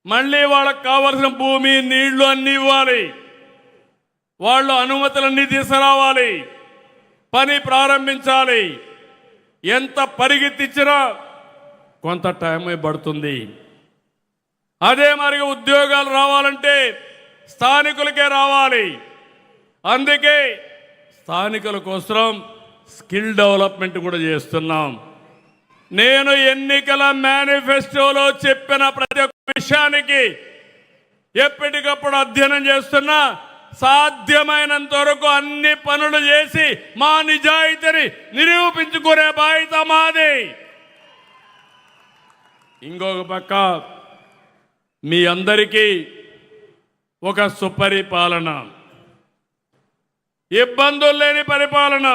మళ్ళీ వాళ్ళకు కావలసిన భూమి నీళ్లు అన్నీ ఇవ్వాలి, వాళ్ళు అనుమతులన్నీ తీసుకురావాలి, పని ప్రారంభించాలి. ఎంత పరిగెత్తించినా కొంత టైం పడుతుంది. అదే మరి ఉద్యోగాలు రావాలంటే స్థానికులకే రావాలి. అందుకే స్థానికుల కోసం స్కిల్ డెవలప్మెంట్ కూడా చేస్తున్నాం. నేను ఎన్నికల మేనిఫెస్టోలో చెప్పిన ప్రతి ఒక్క విషయానికి ఎప్పటికప్పుడు అధ్యయనం చేస్తున్నా. సాధ్యమైనంత వరకు అన్ని పనులు చేసి మా నిజాయితీని నిరూపించుకునే బాధ్యత మాది. ఇంకొక పక్క మీ అందరికీ ఒక సుపరిపాలన, ఇబ్బందులు లేని పరిపాలన.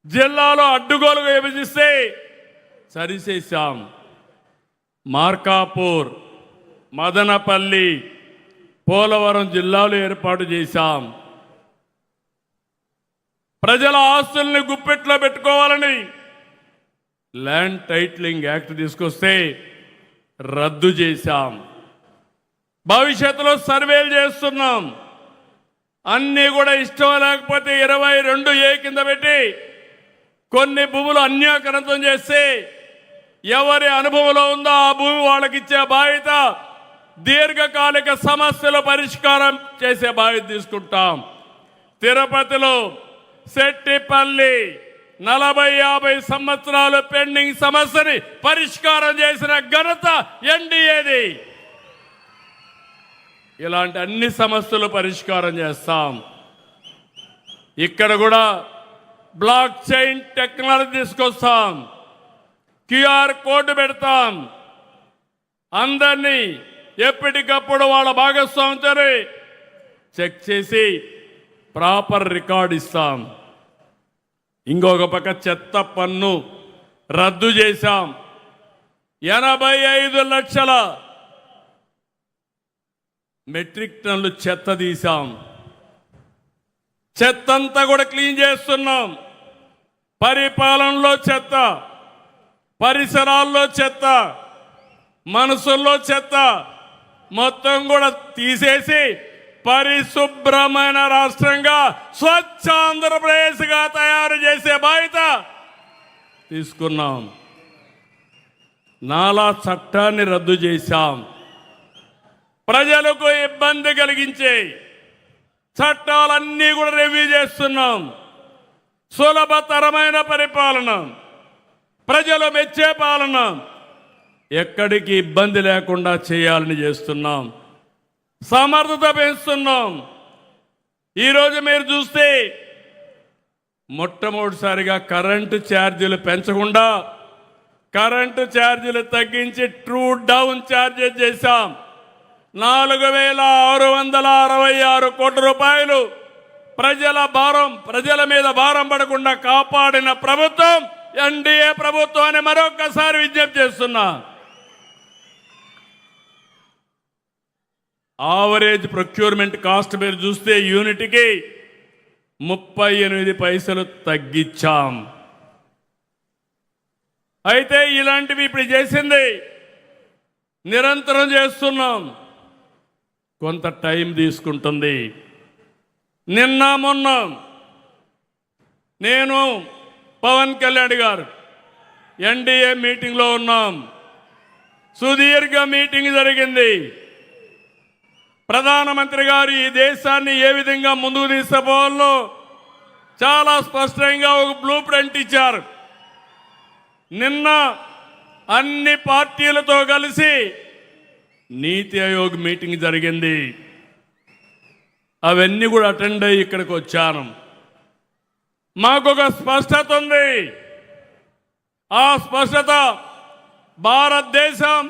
జిల్లాలో అడ్డుగోలుగా విభజిస్తే సరిచేశాం. మార్కాపూర్, మదనపల్లి, పోలవరం జిల్లాలు ఏర్పాటు చేశాం. ప్రజల ఆస్తుల్ని గుప్పెట్లో పెట్టుకోవాలని ల్యాండ్ టైటిలింగ్ యాక్ట్ తీసుకొస్తే రద్దు చేశాం. భవిష్యత్తులో సర్వేలు చేస్తున్నాం. అన్నీ కూడా ఇష్టం లేకపోతే 22A కింద పెట్టి కొన్ని భూములు అన్యాక్రాంతం చేస్తే ఎవరి అనుభవంలో ఉందో ఆ భూమి వాళ్ళకి ఇచ్చే బాధ్యత, దీర్ఘకాలిక సమస్యల పరిష్కారం చేసే బాధ్యత తీసుకుంటాం. తిరుపతిలో శెట్టిపల్లి 40-50 సంవత్సరాలు పెండింగ్ సమస్యని పరిష్కారం చేసిన ఘనత ఎన్డీఏది. ఇలాంటి అన్ని సమస్యలు పరిష్కారం చేస్తాం. ఇక్కడ కూడా బ్లాక్ చైన్ టెక్నాలజీ తీసుకొస్తాం. క్యూఆర్ కోడ్ పెడతాం. అందరినీ ఎప్పటికప్పుడు వాళ్ళ భాగస్వామితో చెక్ చేసి ప్రాపర్ రికార్డ్ ఇస్తాం. ఇంకొక పక్క చెత్త పన్ను రద్దు చేశాం. 85 లక్షల మెట్రిక్ టన్నులు చెత్త తీశాం. చెత్త అంతా కూడా క్లీన్ చేస్తున్నాం. పరిపాలనలో చెత్త, పరిసరాల్లో చెత్త, మనసుల్లో చెత్త మొత్తం కూడా తీసేసి పరిశుభ్రమైన రాష్ట్రంగా స్వచ్ఛ ఆంధ్రప్రదేశ్గా తయారు చేసే బాధ్యత తీసుకున్నాం. నాలా చట్టాన్ని రద్దు చేశాం. ప్రజలకు ఇబ్బంది కలిగించే చట్టాలన్నీ కూడా రివ్యూ చేస్తున్నాం. సులభతరమైన పరిపాలన, ప్రజలు మెచ్చే పాలన, ఎక్కడికి ఇబ్బంది లేకుండా చేయాలని చేస్తున్నాం. సమర్థత పెంచుతున్నాం. ఈరోజు మీరు చూస్తే మొట్టమొదటిసారిగా కరెంటు ఛార్జీలు పెంచకుండా కరెంటు ఛార్జీలు తగ్గించి ట్రూ డౌన్ ఛార్జెస్ చేశాం. 4,666 కోట్ల రూపాయలు ప్రజల మీద భారం పడకుండా కాపాడిన ప్రభుత్వం ఎన్డీఏ ప్రభుత్వాన్ని మరొకసారి విజ్ఞప్తి చేస్తున్నా. ఆవరేజ్ ప్రొక్యూర్మెంట్ కాస్ట్ మీరు చూస్తే యూనిట్కి 38 పైసలు తగ్గించాం. అయితే ఇలాంటివి ఇప్పుడు చేసింది నిరంతరం చేస్తున్నాం. కొంత టైం తీసుకుంటుంది. నిన్న మొన్న నేను పవన్ కళ్యాణ్ గారు ఎన్డీఏ మీటింగ్లో ఉన్నాం. సుదీర్ఘ మీటింగ్ జరిగింది. ప్రధానమంత్రి గారు ఈ దేశాన్ని ఏ విధంగా ముందుకు తీసుకుపోవాలో చాలా స్పష్టంగా ఒక బ్లూ ప్రింట్ ఇచ్చారు. నిన్న అన్ని పార్టీలతో కలిసి నీతి ఆయోగ్ మీటింగ్ జరిగింది. అవన్నీ కూడా అటెండ్ అయ్యి ఇక్కడికి వచ్చాను. మాకొక స్పష్టత ఉంది. ఆ స్పష్టత భారతదేశం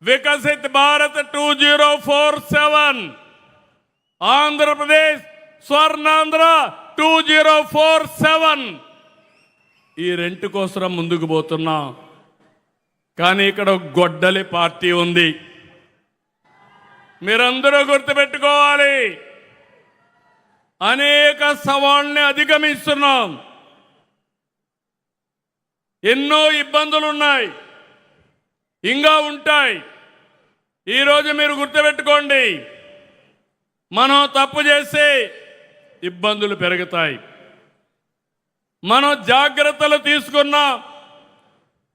వికసిత్ భారత్ 2047, ఆంధ్రప్రదేశ్ స్వర్ణాంధ్ర 2047. ఈ రెంట్ కోసం ముందుకు పోతున్నాం. కానీ ఇక్కడ గొడ్డలి పార్టీ ఉంది. మీరందరూ గుర్తుపెట్టుకోవాలి. అనేక సవాళ్ళని అధిగమిస్తున్నాం. ఎన్నో ఇబ్బందులు ఉన్నాయి, ఇంకా ఉంటాయి. ఈరోజు మీరు గుర్తుపెట్టుకోండి, మనం తప్పు చేస్తే ఇబ్బందులు పెరుగుతాయి. మనం జాగ్రత్తలు తీసుకున్నా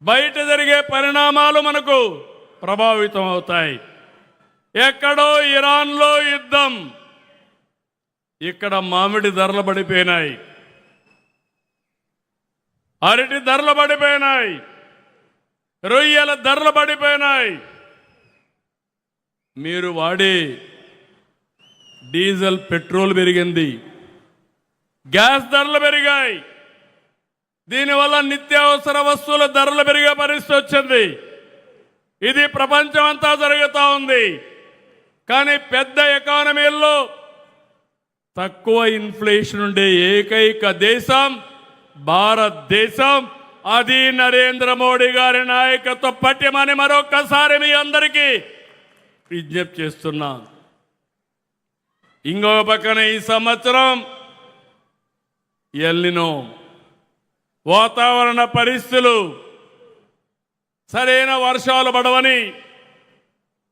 బయట జరిగే పరిణామాలు మనకు ప్రభావితం అవుతాయి. ఎక్కడో ఇరాన్లో యుద్ధం, ఇక్కడ మామిడి ధరలు పడిపోయినాయి, అరటి ధరలు పడిపోయినాయి, రొయ్యల ధరలు పడిపోయినాయి. మీరు వాడే డీజిల్ పెట్రోల్ పెరిగింది, గ్యాస్ ధరలు పెరిగాయి. దీనివల్ల నిత్యావసర వస్తువుల ధరలు పెరిగే పరిస్థితి వచ్చింది. ఇది ప్రపంచం అంతా జరుగుతూ ఉంది. కానీ పెద్ద ఎకానమీల్లో తక్కువ ఇన్ఫ్లేషన్ ఉండే ఏకైక దేశం భారతదేశం. అది నరేంద్ర మోడీ గారి నాయకత్వ పట్యమని మరొక్కసారి మీ అందరికీ విజ్ఞప్తి చేస్తున్నా. ఇంకో పక్కన ఈ సంవత్సరం ఎల్నినో వాతావరణ పరిస్థితులు, సరైన వర్షాలు పడవని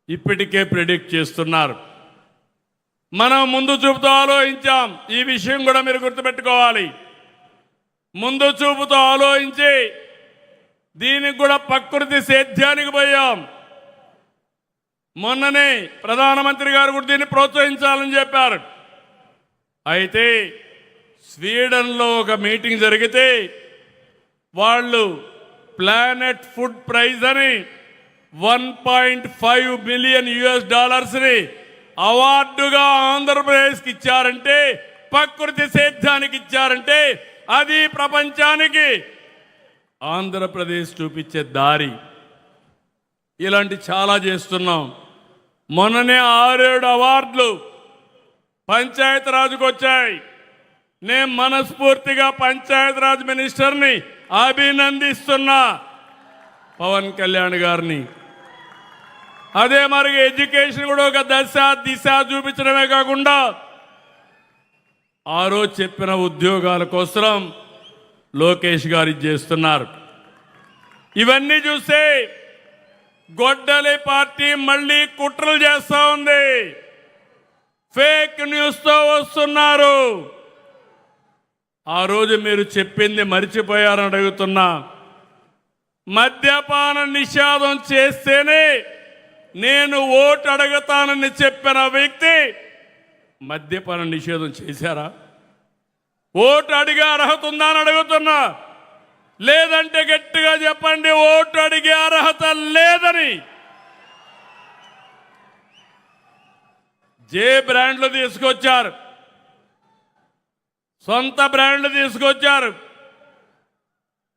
ఇప్పటికే ప్రెడిక్ట్ చేస్తున్నారు. మనం ముందు చూపుతో ఆలోచించాం. ఈ విషయం కూడా మీరు గుర్తుపెట్టుకోవాలి. ముందు చూపుతో ఆలోచించి దీనికి కూడా ప్రకృతి సేద్యానికి పోయాం. మొన్ననే ప్రధానమంత్రి గారు కూడా దీన్ని ప్రోత్సహించాలని చెప్పారు. అయితే స్వీడన్లో ఒక మీటింగ్ జరిగితే వాళ్ళు ప్లానెట్ ఫుడ్ ప్రైజ్ అని $1.5 మిలియన్ అవార్డుగా ఆంధ్రప్రదేశ్కి ఇచ్చారంటే, ప్రకృతి సేద్యానికి ఇచ్చారంటే అది ప్రపంచానికి ఆంధ్రప్రదేశ్ చూపించే దారి. ఇలాంటి చాలా చేస్తున్నాం. మొన్ననే 6-7 అవార్డులు పంచాయత్ రాజుకు వచ్చాయి. నేను మనస్ఫూర్తిగా పంచాయత్ రాజ్ మినిస్టర్ని అభినందిస్తున్నా, పవన్ కళ్యాణ్ గారిని. అదే మరి ఎడ్యుకేషన్ కూడా ఒక దిశ చూపించడమే కాకుండా ఆ రోజు చెప్పిన ఉద్యోగాల కోసం లోకేష్ గారు చేస్తున్నారు. ఇవన్నీ చూస్తే గొడ్డలి పార్టీ మళ్ళీ కుట్రలు చేస్తా ఉంది. ఫేక్ న్యూస్తో వస్తున్నారు. ఆ రోజు మీరు చెప్పింది మర్చిపోయారని అడుగుతున్నా. మద్యపాన నిషేధం చేస్తేనే నేను ఓటు అడుగుతానని చెప్పిన వ్యక్తి మద్యపాన నిషేధం చేశారా? ఓటు అడిగే అర్హత ఉందా అని అడుగుతున్నా. లేదంటే గట్టిగా చెప్పండి, ఓటు అడిగే అర్హత లేదని. జే బ్రాండ్లు తీసుకొచ్చారు, సొంత బ్రాండ్లు తీసుకొచ్చారు,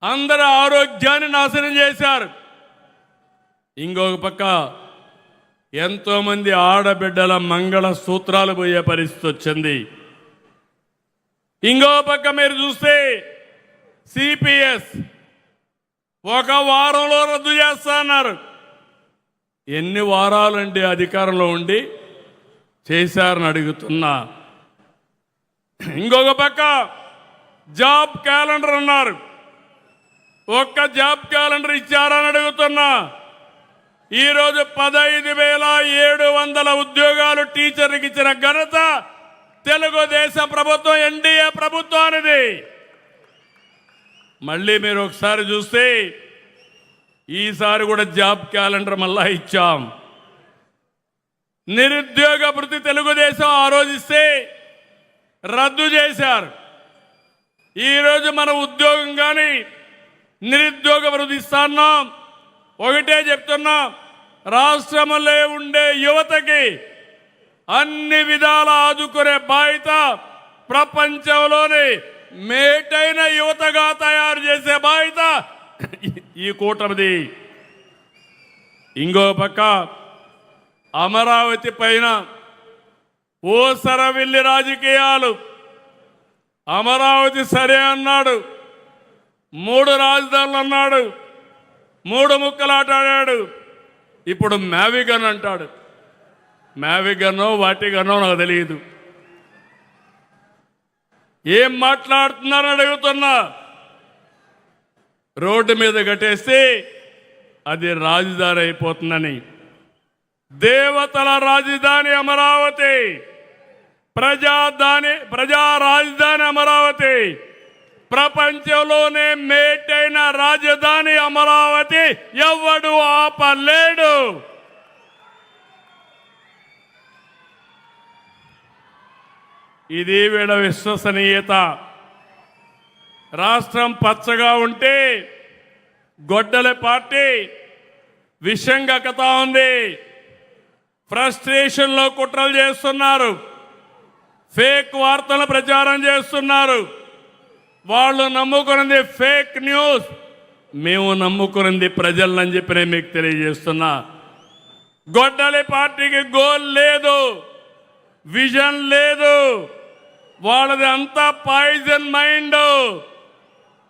అందరి ఆరోగ్యాన్ని నాశనం చేశారు. ఇంకొక పక్క ఎంతోమంది ఆడబిడ్డల మంగళ సూత్రాలు పోయే పరిస్థితి వచ్చింది. ఇంకో పక్క మీరు చూస్తే సిపిఎస్ ఒక వారంలో రద్దు చేస్తా అన్నారు. ఎన్ని వారాలండి అధికారంలో ఉండి చేశారని అడుగుతున్నా. ఇంకొక పక్క జాబ్ క్యాలెండర్ అన్నారు. ఒక్క జాబ్ క్యాలెండర్ ఇచ్చారని అడుగుతున్నా. ఈరోజు 15,700 ఉద్యోగాలు టీచర్లకు ఇచ్చిన ఘనత తెలుగుదేశం ప్రభుత్వం, ఎన్డీఏ ప్రభుత్వానిది. మళ్ళీ మీరు ఒకసారి చూస్తే ఈసారి కూడా జాబ్ క్యాలెండర్ మళ్ళా ఇచ్చాం. నిరుద్యోగ భృతి తెలుగుదేశం ఆలోచిస్తే రద్దు చేశారు. ఈరోజు మన ఉద్యోగం కానీ నిరుద్యోగ భృతి ఇస్తున్నాం. ఒకటే చెప్తున్నా, రాష్ట్రంలో ఉండే యువతకి అన్ని విధాల ఆదుకునే బాధ్యత ప్రపంచంలోని మేటైన యువతగా తయారు చేసే బాధ్యత ఈ కూటమిది. ఇంకో పక్క అమరావతి పైన ఓసరవిల్లి రాజకీయాలు. అమరావతి సరే అన్నాడు, 3 రాజధానులు అన్నాడు, 3 ముక్కలాటాడాడు. ఇప్పుడు మ్యావిగన్ అంటాడు. మ్యావిగనో వాటిగనో నాకు తెలియదు. ఏం మాట్లాడుతున్నారని అడుగుతున్నా. రోడ్డు మీద కట్టేస్తే అది రాజధాని అయిపోతుందని. దేవతల రాజధాని అమరావతి, ప్రజా రాజధాని అమరావతి, ప్రపంచంలోనే మేటైన రాజధాని అమరావతి. ఎవడు ఆపలేడు. ఇది వీళ్ళ విశ్వసనీయత. రాష్ట్రం పచ్చగా ఉంటే గొడ్డల పార్టీ విషంగా కథ ఉంది. ఫ్రస్ట్రేషన్లో కుట్రలు చేస్తున్నారు, ఫేక్ వార్తలు ప్రచారం చేస్తున్నారు. వాళ్ళు నమ్ముకున్నది ఫేక్ న్యూస్, మేము నమ్ముకున్నది ప్రజలని చెప్పి నేను మీకు తెలియజేస్తున్నా. గొడ్డలి పార్టీకి గోల్ లేదు, విజన్ లేదు. వాళ్ళది అంతా పాయిజన్ మైండ్.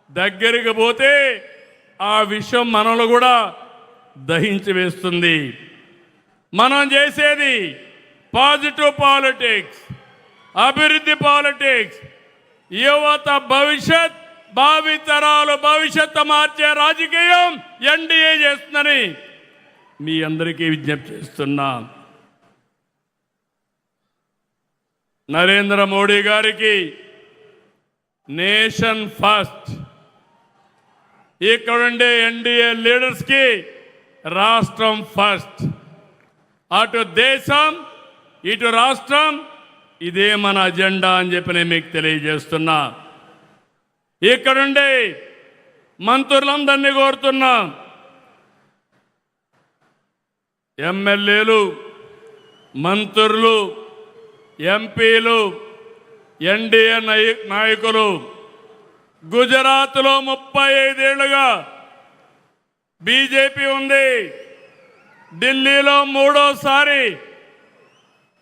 దగ్గరికి పోతే ఆ విషయం మనలో కూడా దహించి వేస్తుంది. మనం చేసేది పాజిటివ్ పాలిటిక్స్, అభివృద్ధి పాలిటిక్స్, యువత భవిష్యత్, భావితరాలు భవిష్యత్తు మార్చే రాజకీయం ఎన్డీఏ చేస్తుందని మీ అందరికీ విజ్ఞప్తి చేస్తున్నా. నరేంద్ర మోడీ గారికి నేషన్ ఫస్ట్, ఇక్కడుండే ఎన్డీఏ లీడర్స్కి రాష్ట్రం ఫస్ట్. అటు దేశం ఇటు రాష్ట్రం, ఇదే మన అజెండా అని చెప్పి నేను మీకు తెలియజేస్తున్నా. ఇక్కడుండే మంత్రులందరినీ కోరుతున్నా, ఎమ్మెల్యేలు, మంత్రులు, ఎంపీలు, ఎన్డీఏ నాయకులు, గుజరాత్లో 35 ఏళ్లుగా బీజేపీ ఉంది, ఢిల్లీలో 3వసారి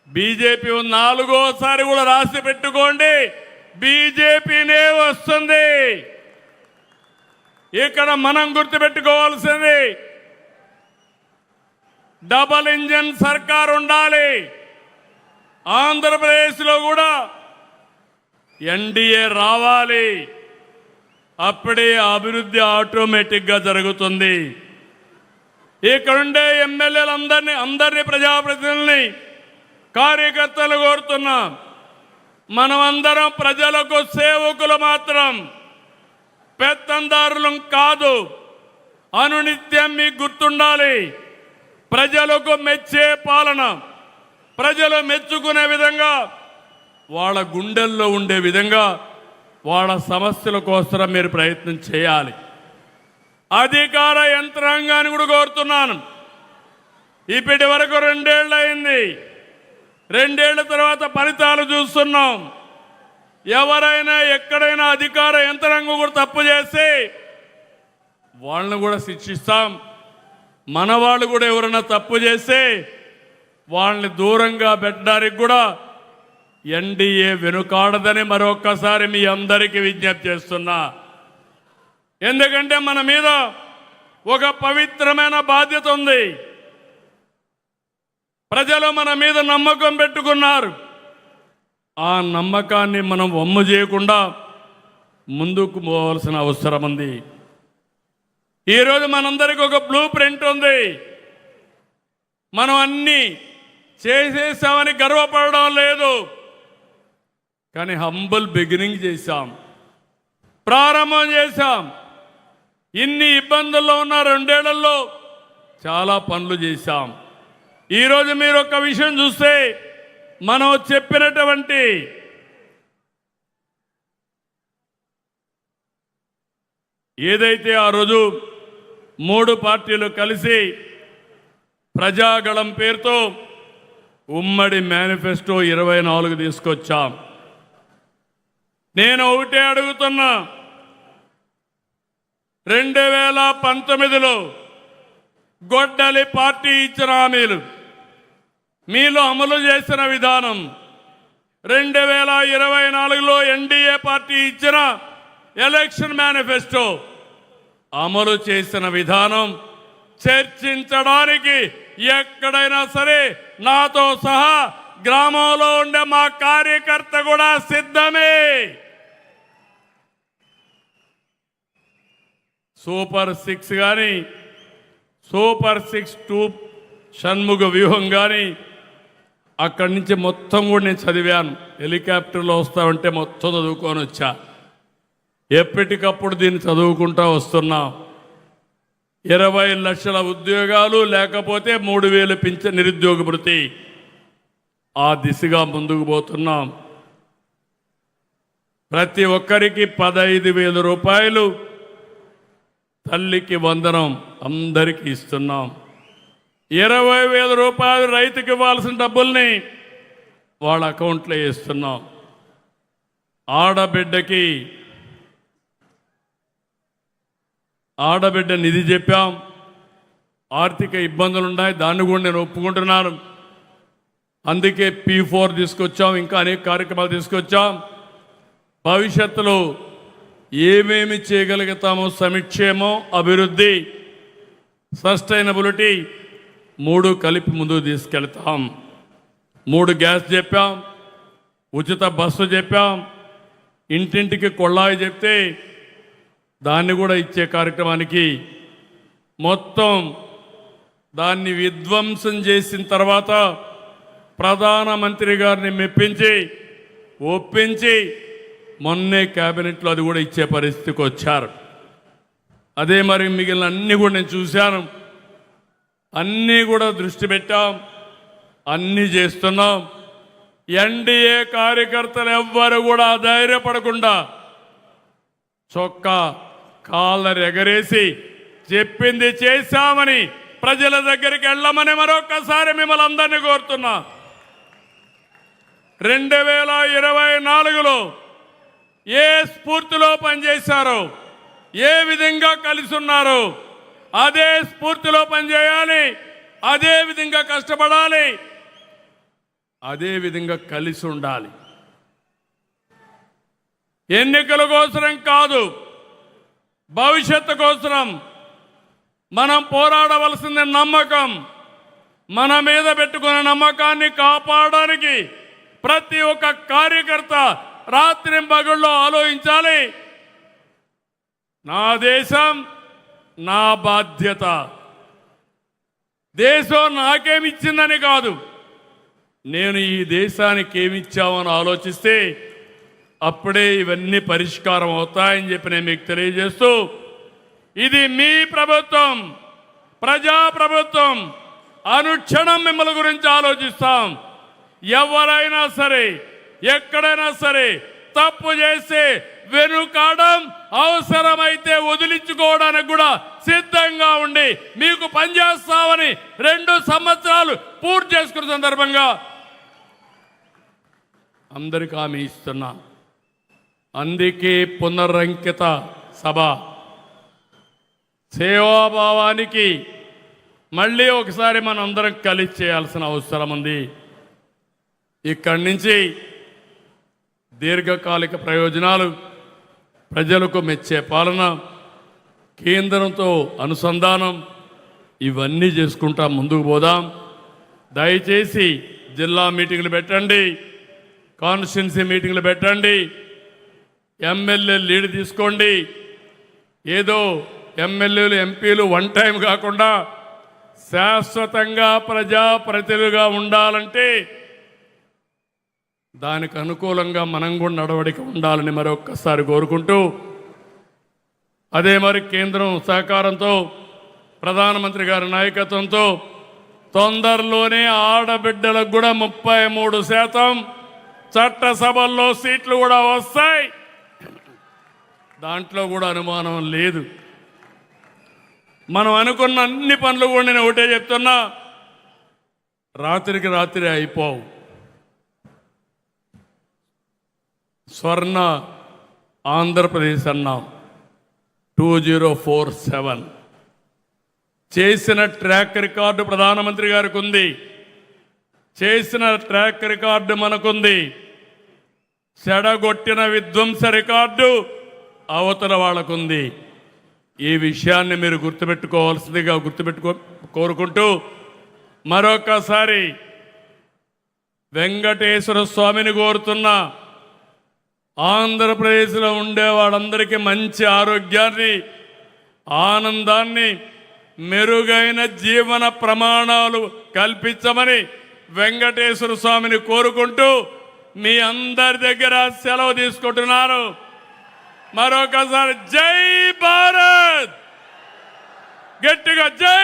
బీజేపీ, 4వసారి కూడా రాసి పెట్టుకోండి, బీజేపీనే వస్తుంది. ఇక్కడ మనం గుర్తుపెట్టుకోవాల్సింది డబల్ ఇంజన్ సర్కార్ ఉండాలి. ఆంధ్రప్రదేశ్లో కూడా ఎన్డీఏ రావాలి. అప్పుడే అభివృద్ధి ఆటోమేటిక్గా జరుగుతుంది. ఇక్కడుండే ఎమ్మెల్యేలందరినీ ప్రజాప్రతినిధుల్ని, కార్యకర్తలు కోరుతున్నాం, మనమందరం ప్రజలకు సేవకులు మాత్రం, పెత్తందారులం కాదు. అనునిత్యం మీకు గుర్తుండాలి, ప్రజలకు మెచ్చే పాలన, ప్రజలు మెచ్చుకునే విధంగా, వాళ్ళ గుండెల్లో ఉండే విధంగా వాళ్ళ సమస్యల కోసం మీరు ప్రయత్నం చేయాలి. అధికార యంత్రాంగాన్ని కూడా కోరుతున్నాను. ఇప్పటి వరకు 2 ఏళ్ళు అయింది. 2 ఏళ్ల తర్వాత ఫలితాలు చూస్తున్నాం. ఎవరైనా ఎక్కడైనా అధికార యంత్రాంగం కూడా తప్పు చేస్తే వాళ్ళని కూడా శిక్షిస్తాం. మన వాళ్ళు కూడా ఎవరైనా తప్పు చేస్తే వాళ్ళని దూరంగా పెట్టడానికి కూడా ఎన్డీఏ వెనుకాడదని మరొక్కసారి మీ అందరికీ విజ్ఞప్తి చేస్తున్నా. ఎందుకంటే మన మీద ఒక పవిత్రమైన బాధ్యత ఉంది. ప్రజలు మన మీద నమ్మకం పెట్టుకున్నారు. ఆ నమ్మకాన్ని మనం వమ్ము చేయకుండా ముందుకు పోవాల్సిన అవసరం ఉంది. ఈరోజు మనందరికీ ఒక బ్లూ ప్రింట్ ఉంది. మనం అన్నీ చేసేసామని గర్వపడడం లేదు, కానీ హంబుల్ బిగినింగ్ చేశాం, ప్రారంభం చేశాం. ఇన్ని ఇబ్బందుల్లో ఉన్న 2 ఏళ్లలో చాలా పనులు చేశాం. ఈరోజు మీరు ఒక విషయం చూస్తే, మనం చెప్పినటువంటి ఏదైతే ఆ రోజు 3 పార్టీలు కలిసి ప్రజాగళం పేరుతో ఉమ్మడి మేనిఫెస్టో 24 తీసుకొచ్చాం. నేను ఒకటే అడుగుతున్నా, 2019లో గొడ్డలి పార్టీ ఇచ్చిన హామీలు, మీలో అమలు చేసిన విధానం, 2024లో ఎన్డీఏ పార్టీ ఇచ్చిన ఎలక్షన్ మేనిఫెస్టో అమలు చేసిన విధానం చర్చించడానికి ఎక్కడైనా సరే నాతో సహా గ్రామంలో ఉండే మా కార్యకర్త కూడా సిద్ధమే. సూపర్ 6 కానీ, సూపర్ 6-2 షణ్ముగ వ్యూహం కానీ, అక్కడి నుంచి మొత్తం కూడా నేను చదివాను. హెలికాప్టర్లో వస్తామంటే మొత్తం చదువుకొని వచ్చా. ఎప్పటికప్పుడు దీన్ని చదువుకుంటా వస్తున్నాం. 20 లక్షల ఉద్యోగాలు, లేకపోతే 3,000 పింఛన్ నిరుద్యోగ భృతి, ఆ దిశగా ముందుకు పోతున్నాం. ప్రతి ఒక్కరికి 15,000 రూపాయలు తల్లికి వందనం అందరికీ ఇస్తున్నాం. 20,000 రూపాయలు రైతుకి ఇవ్వాల్సిన డబ్బుల్ని వాళ్ళ అకౌంట్లో వేస్తున్నాం. ఆడబిడ్డ నిధి చెప్పాం. ఆర్థిక ఇబ్బందులు ఉన్నాయి, దాన్ని కూడా నేను ఒప్పుకుంటున్నాను. అందుకే P4 తీసుకొచ్చాం, ఇంకా అనేక కార్యక్రమాలు తీసుకొచ్చాం. భవిష్యత్తులో ఏమేమి చేయగలుగుతామో, సంక్షేమం, అభివృద్ధి, సస్టైనబిలిటీ 3 కలిపి ముందుకు తీసుకెళ్తాం. 3 గ్యాస్ చెప్పాం, ఉచిత బస్సు చెప్పాం, ఇంటింటికి కొళ్ళాయి చెప్తే దాన్ని కూడా ఇచ్చే కార్యక్రమానికి మొత్తం దాన్ని విధ్వంసం చేసిన తర్వాత ప్రధానమంత్రి గారిని మెప్పించి ఒప్పించి మొన్నే క్యాబినెట్లో అది కూడా ఇచ్చే పరిస్థితికి వచ్చారు. అదే మరి మిగిలిన అన్నీ కూడా నేను చూశాను. అన్నీ కూడా దృష్టి పెట్టాం, అన్నీ చేస్తున్నాం. ఎన్డీఏ కార్యకర్తలు ఎవ్వరు కూడా ధైర్యపడకుండా చొక్కా కాళ్ళని ఎగరేసి చెప్పింది చేశామని ప్రజల దగ్గరికి వెళ్ళమని మరొక్కసారి మిమ్మల్ని అందరినీ కోరుతున్నా. 2024లో ఏ స్ఫూర్తిలో పనిచేశారో, ఏ విధంగా కలిసి ఉన్నారో అదే స్ఫూర్తిలో పనిచేయాలి, అదే విధంగా కష్టపడాలి, అదే విధంగా కలిసి ఉండాలి. ఎన్నికల కోసం కాదు, భవిష్యత్తు కోసం మనం పోరాడవలసింది నమ్మకం. మన మీద పెట్టుకున్న నమ్మకాన్ని కాపాడడానికి ప్రతి ఒక్క కార్యకర్త రాత్రింపగళ్ళు ఆలోచించాలి. నా దేశం నా బాధ్యత. దేశం నాకేమిచ్చిందని కాదు, నేను ఈ దేశానికి ఏమిచ్చామని ఆలోచిస్తే అప్పుడే ఇవన్నీ పరిష్కారం అవుతాయని చెప్పి నేను మీకు తెలియజేస్తూ, ఇది మీ ప్రభుత్వం, ప్రజాప్రభుత్వం. అనుక్షణం మిమ్మల్ని గురించి ఆలోచిస్తాం. ఎవరైనా సరే, ఎక్కడైనా సరే తప్పు చేస్తే వెనుకాడం, అవసరమైతే వదిలించుకోవడానికి కూడా సిద్ధంగా ఉండి మీకు పనిచేస్తామని 2 సంవత్సరాలు పూర్తి చేసుకున్న సందర్భంగా అందరికీ హామీ ఇస్తున్నా. అందుకే పునరంకిత సభ సేవాభావానికి మళ్ళీ ఒకసారి మనం అందరం కలిసి చేయాల్సిన అవసరం ఉంది. ఇక్కడి నుంచి దీర్ఘకాలిక ప్రయోజనాలు, ప్రజలకు మెచ్చే పాలన, కేంద్రంతో అనుసంధానం, ఇవన్నీ చేసుకుంటా ముందుకు పోదాం. దయచేసి జిల్లా మీటింగ్లు పెట్టండి, కాన్స్టిట్యున్సీ మీటింగ్లు పెట్టండి, ఎమ్మెల్యే లీడ్ తీసుకోండి. ఏదో ఎమ్మెల్యేలు ఎంపీలు వన్ టైం కాకుండా శాశ్వతంగా ప్రజాప్రతినిధులుగా ఉండాలంటే దానికి అనుకూలంగా మనం కూడా నడవడిక ఉండాలని మరొక్కసారి కోరుకుంటూ, అదే మరి కేంద్రం సహకారంతో, ప్రధానమంత్రి గారి నాయకత్వంతో తొందరలోనే ఆడబిడ్డలకు కూడా 33% చట్టసభల్లో సీట్లు కూడా వస్తాయి. దాంట్లో కూడా అనుమానం లేదు. మనం అనుకున్న అన్ని పనులు కూడా నేను ఒకటే చెప్తున్నా, రాత్రికి రాత్రి అయిపోవు. స్వర్ణ ఆంధ్రప్రదేశ్ అన్నాం 2047, చేసిన ట్రాక్ రికార్డు ప్రధానమంత్రి గారికి ఉంది, చేసిన ట్రాక్ రికార్డు మనకుంది. చెడగొట్టిన విధ్వంస రికార్డు అవతల వాళ్ళకుంది. ఈ విషయాన్ని మీరు గుర్తుపెట్టుకోవాల్సిందిగా కోరుకుంటూ మరొకసారి వెంకటేశ్వర స్వామిని కోరుతున్నా. ఆంధ్రప్రదేశ్లో ఉండే వాళ్ళందరికీ మంచి ఆరోగ్యాన్ని, ఆనందాన్ని, మెరుగైన జీవన ప్రమాణాలు కల్పించమని వెంకటేశ్వర స్వామిని కోరుకుంటూ మీ అందరి దగ్గర సెలవు తీసుకుంటున్నాను. మరొకసారి జై భారత్, గట్టిగా జై